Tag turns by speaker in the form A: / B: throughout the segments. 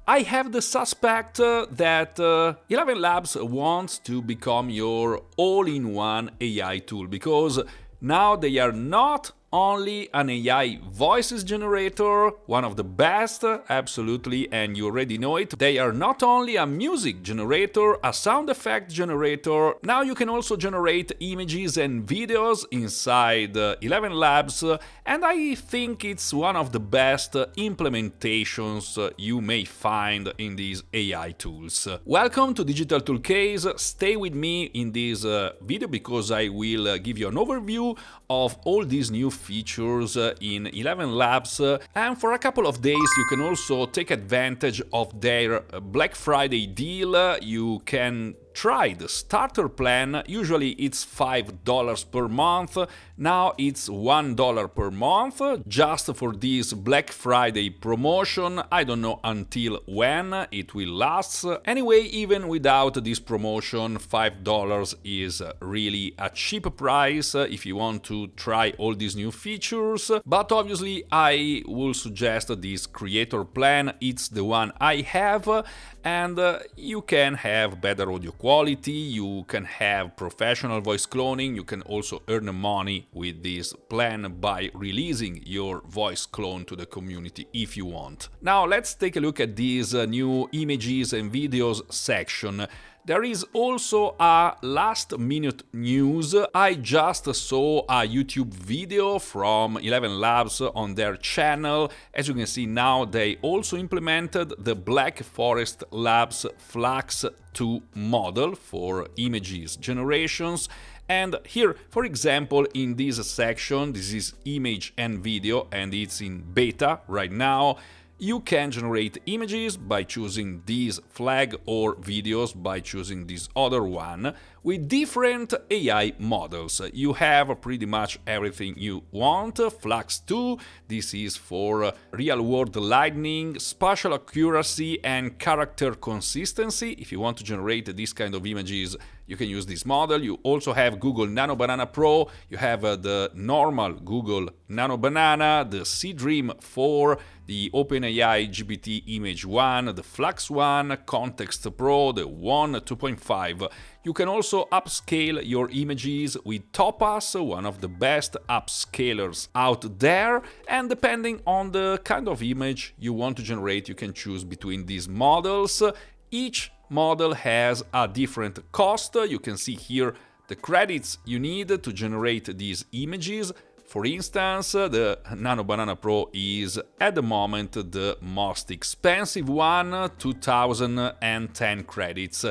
A: I have the suspect that ElevenLabs wants to become your all-in-one AI tool, because now they are not only an AI voices generator, one of the best, absolutely, and you already know it. They are not only a music generator, a sound effect generator. Now you can also generate images and videos inside ElevenLabs, and I think it's one of the best implementations you may find in these AI tools. Welcome to Digital Toolcase. Stay with me in this video because I will give you an overview of all these new features in ElevenLabs, and for a couple of days you can also take advantage of their Black Friday deal. You can try the starter plan. Usually it's $5 per month, now it's $1 per month, just for this Black Friday promotion. I don't know until when it will last. Anyway, even without this promotion, $5 is really a cheap price if you want to try all these new features. But obviously I will suggest this creator plan. It's the one I have, and you can have better audio quality, you can have professional voice cloning, you can also earn money with this plan by releasing your voice clone to the community if you want. Now let's take a look at these new images and videos section. There is also a last-minute news. I just saw a YouTube video from ElevenLabs on their channel. As you can see now, they also implemented the Black Forest Labs Flux 2 model for images generations. And here, for example, in this section, this is image and video, and it's in beta right now. You can generate images by choosing this flag, or videos by choosing this other one, with different AI models. You have pretty much everything you want. Flux 2, this is for real-world lighting, spatial accuracy, and character consistency. If you want to generate this kind of images, you can use this model. You also have Google Nano Banana Pro, you have the normal Google Nano Banana, the Seedream 4, the OpenAI GPT Image 1, the Flux 1, Context Pro, the One 2.5. You can also upscale your images with Topaz, one of the best upscalers out there, and depending on the kind of image you want to generate, you can choose between these models. Each model has a different cost. You can see here the credits you need to generate these images. For instance, the Nano Banana Pro is at the moment the most expensive one, 2010 credits.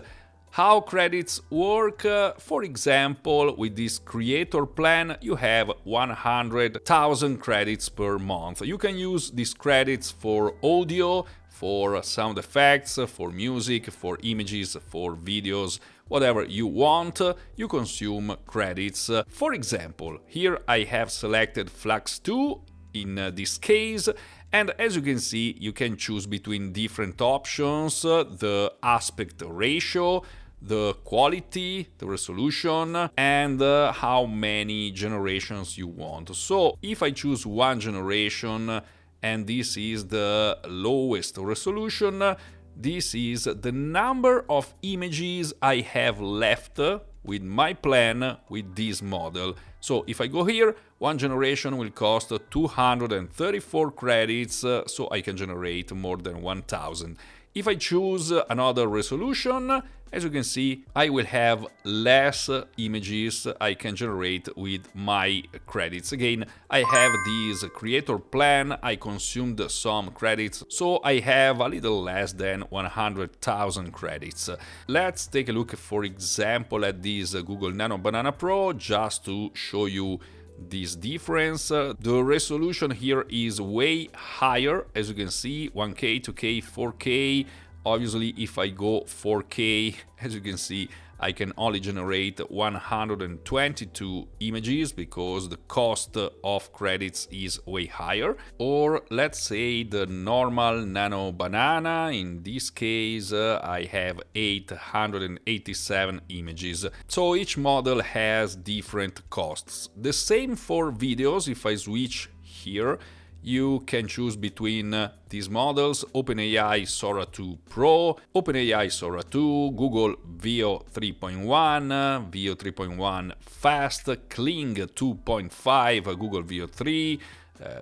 A: How credits work? For example, with this creator plan, you have 100,000 credits per month. You can use these credits for audio, for sound effects, for music, for images, for videos, whatever you want, you consume credits. For example, here I have selected Flux 2 in this case, and as you can see, you can choose between different options, the aspect ratio, the quality, the resolution, and how many generations you want. So if I choose one generation, and this is the lowest resolution, this is the number of images I have left with my plan with this model. So if I go here, one generation will cost 234 credits, so I can generate more than 1000. If I choose another resolution, as you can see, I will have less images I can generate with my credits. Again, I have this creator plan, I consumed some credits, so I have a little less than 100,000 credits. Let's take a look, for example, at this Google Nano Banana Pro, just to show you this difference. The resolution here is way higher, as you can see, 1K, 2K, 4K. Obviously, if I go 4K, as you can see, I can only generate 122 images because the cost of credits is way higher. Or let's say the normal Nano Banana, in this case I have 887 images. So each model has different costs. The same for videos. If I switch here, you can choose between these models: OpenAI Sora 2 Pro, OpenAI Sora 2, Google Veo 3.1, Veo 3.1 Fast, Kling 2.5, Google Veo 3,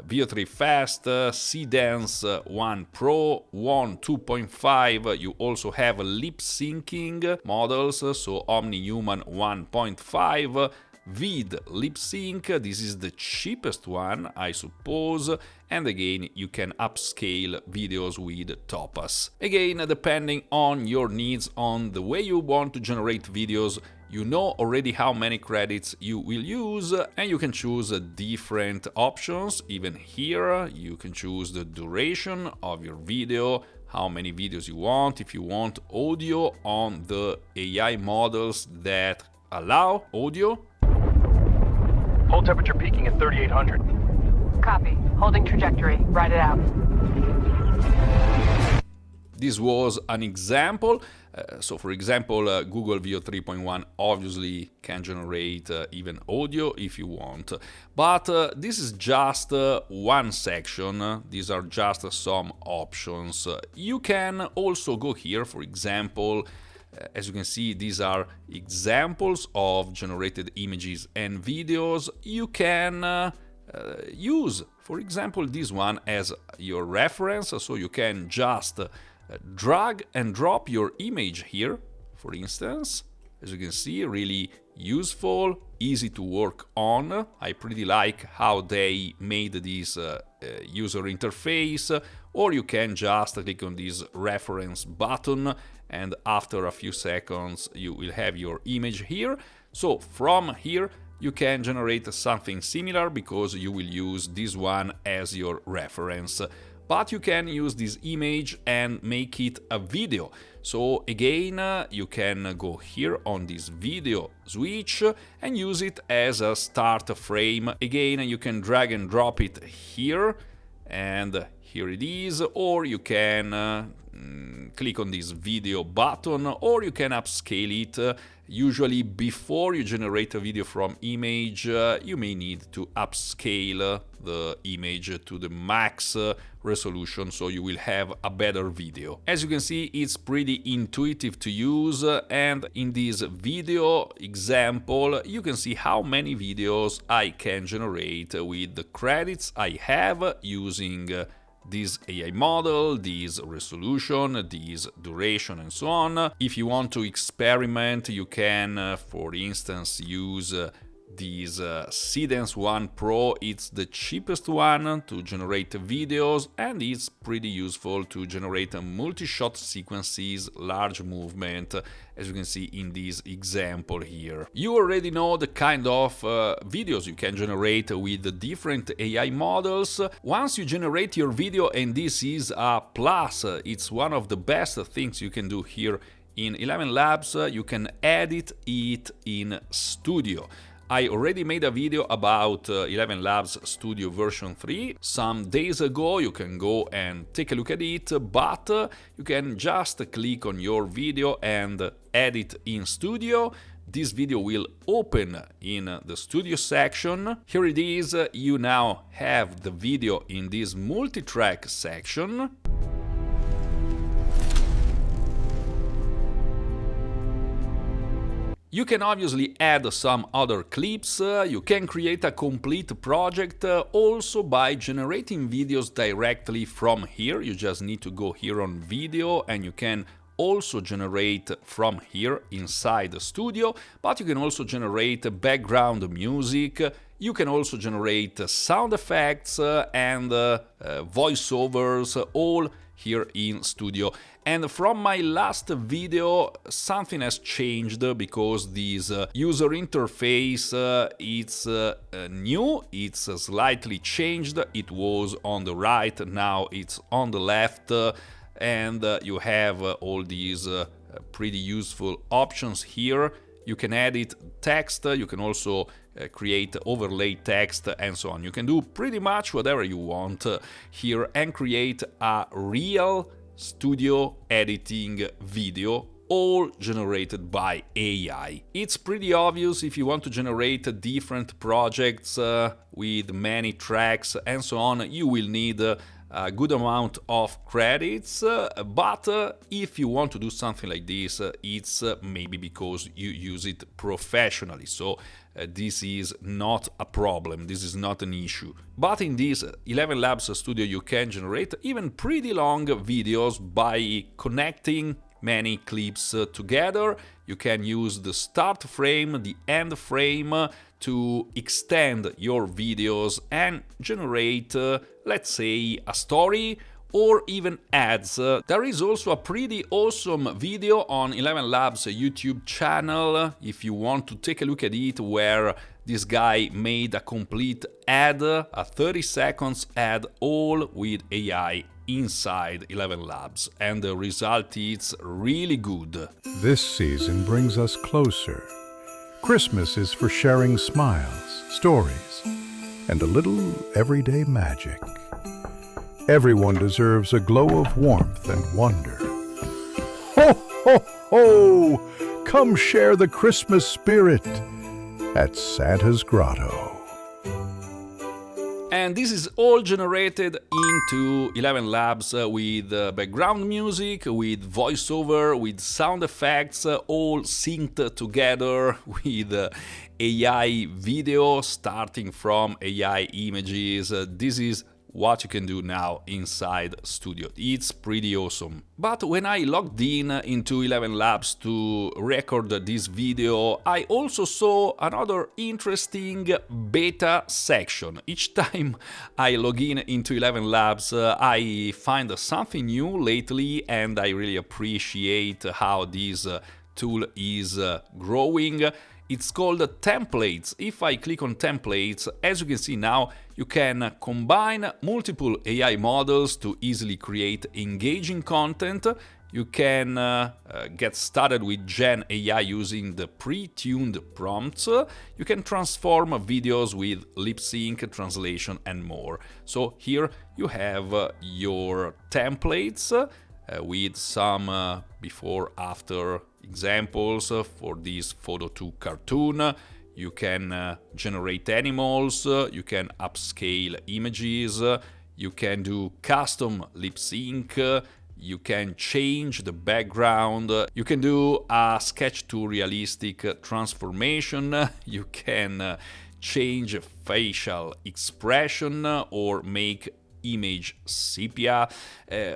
A: Veo 3 Fast, Cdance 1 Pro, One 2.5. You also have lip syncing models, so OmniHuman 1.5, Vid Lip Sync. This is the cheapest one, I suppose, and again you can upscale videos with Topaz. Again, depending on your needs, on the way you want to generate videos, you know already how many credits you will use, and you can choose different options. Even here you can choose the duration of your video, how many videos you want, if you want audio on the AI models that allow audio.
B: Hold temperature peaking at 3800.
C: Copy. Holding trajectory. Ride it out.
A: This was an example. So for example, Google Veo 3.1 obviously can generate even audio if you want. But this is just one section. These are just some options. You can also go here, for example, as you can see, these are examples of generated images and videos. You can use, for example, this one as your reference, so you can just drag and drop your image here, for instance. As you can see, really useful, easy to work on. I pretty like how they made this user interface. Or you can just click on this reference button, and after a few seconds you will have your image here. So from here you can generate something similar, because you will use this one as your reference. But you can use this image and make it a video. So again, you can go here on this video switch and use it as a start frame. Again, you can drag and drop it here, and here it is, or you can click on this video button, or you can upscale it. Usually before you generate a video from image, you may need to upscale the image to the max resolution, so you will have a better video. As you can see, it's pretty intuitive to use, and in this video example you can see how many videos I can generate with the credits I have using this AI model, this resolution, this duration, and so on. If you want to experiment, you can, for instance, use this Cdance 1 Pro. It's the cheapest one to generate videos, and it's pretty useful to generate multi-shot sequences, large movement, as you can see in this example here. You already know the kind of videos you can generate with the different AI models. Once you generate your video, and this is a plus, it's one of the best things you can do here in ElevenLabs, you can edit it in Studio. I already made a video about ElevenLabs Studio version 3 some days ago. You can go and take a look at it, but you can just click on your video and edit in Studio. This video will open in the Studio section. Here it is. You now have the video in this multi-track section. You can obviously add some other clips. You can create a complete project also by generating videos directly from here. You just need to go here on video, and you can also generate from here inside the Studio, but you can also generate background music. You can also generate sound effects and voiceovers, all here in Studio. And from my last video, something has changed, because this user interface it's new, it's slightly changed. It was on the right, now it's on the left, and you have all these pretty useful options here. You can edit text, you can also create overlay text, and so on. You can do pretty much whatever you want here and create a real studio editing video all generated by AI. It's pretty obvious if you want to generate different projects with many tracks and so on, you will need a good amount of credits, but if you want to do something like this, it's maybe because you use it professionally, so this is not a problem, this is not an issue. But in this ElevenLabs studio you can generate even pretty long videos by connecting many clips together. You can use the start frame, the end frame to extend your videos and generate, let's say, a story or even ads. There is also a pretty awesome video on ElevenLabs YouTube channel, if you want to take a look at it, where this guy made a complete ad, a 30 seconds ad, all with AI inside ElevenLabs, and the result is really good.
D: This season brings us closer. Christmas is for sharing smiles, stories, and a little everyday magic. Everyone deserves a glow of warmth and wonder. Ho, ho, ho! Come share the Christmas spirit at Santa's Grotto.
A: And this is all generated into ElevenLabs with background music, with voiceover, with sound effects, all synced together with AI video, starting from AI images. This is what you can do now inside Studio. It's pretty awesome. But when I logged in into ElevenLabs to record this video, I also saw another interesting beta section. Each time I log in into ElevenLabs, I find something new lately, and I really appreciate how this tool is growing. It's called templates. If I click on templates, as you can see now, you can combine multiple AI models to easily create engaging content. You can get started with Gen AI using the pre-tuned prompts. You can transform videos with lip sync, translation, and more. So here you have your templates with some before-after examples for this photo to cartoon. You can generate animals, you can upscale images, you can do custom lip sync, you can change the background, you can do a sketch to realistic transformation, you can change facial expression or make image sepia.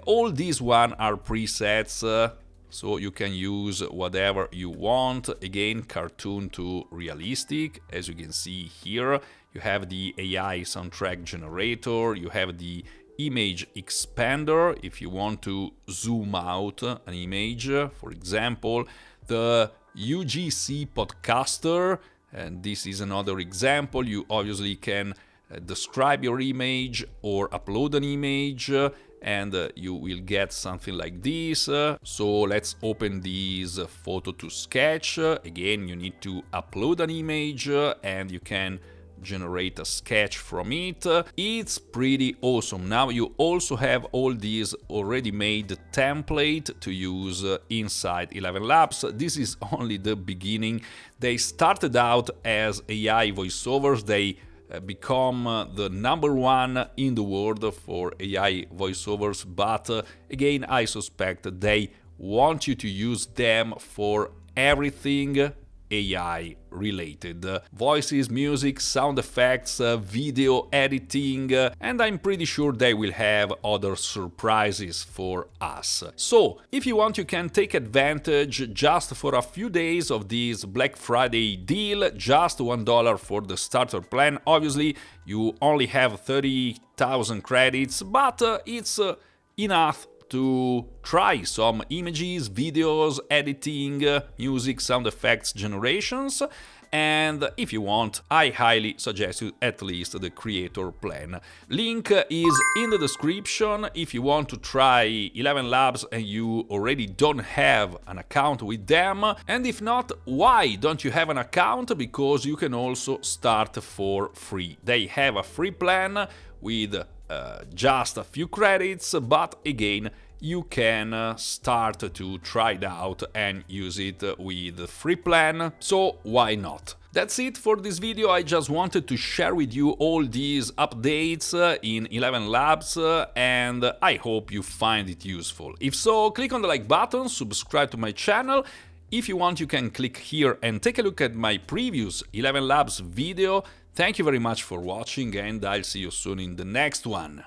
A: All these one are presets, so you can use whatever you want. Again, cartoon to realistic. As you can see here, you have the AI soundtrack generator, you have the image expander if you want to zoom out an image, for example, the UGC podcaster, and this is another example. You obviously can describe your image or upload an image, and you will get something like this. So let's open this photo to sketch. Again, you need to upload an image and you can generate a sketch from it. It's pretty awesome. Now you also have all these already made template to use inside ElevenLabs. This is only the beginning. They started out as AI voiceovers. They become the #1 in the world for AI voiceovers, but again, I suspect they want you to use them for everything AI related. Voices, music, sound effects, video editing, and I'm pretty sure they will have other surprises for us. So, if you want, you can take advantage just for a few days of this Black Friday deal, just $1 for the starter plan. Obviously, you only have 30,000 credits, but it's enough to try some images, videos, editing, music, sound effects generations. And if you want, I highly suggest you at least the creator plan. Link is in the description if you want to try ElevenLabs and you already don't have an account with them. And if not, why don't you have an account? Because you can also start for free. They have a free plan with just a few credits, but again, you can start to try it out and use it with the free plan, so why not? That's it for this video. I just wanted to share with you all these updates in ElevenLabs and I hope you find it useful. If so, click on the like button, subscribe to my channel. If you want, you can click here and take a look at my previous ElevenLabs video. Thank you very much for watching and I'll see you soon in the next one.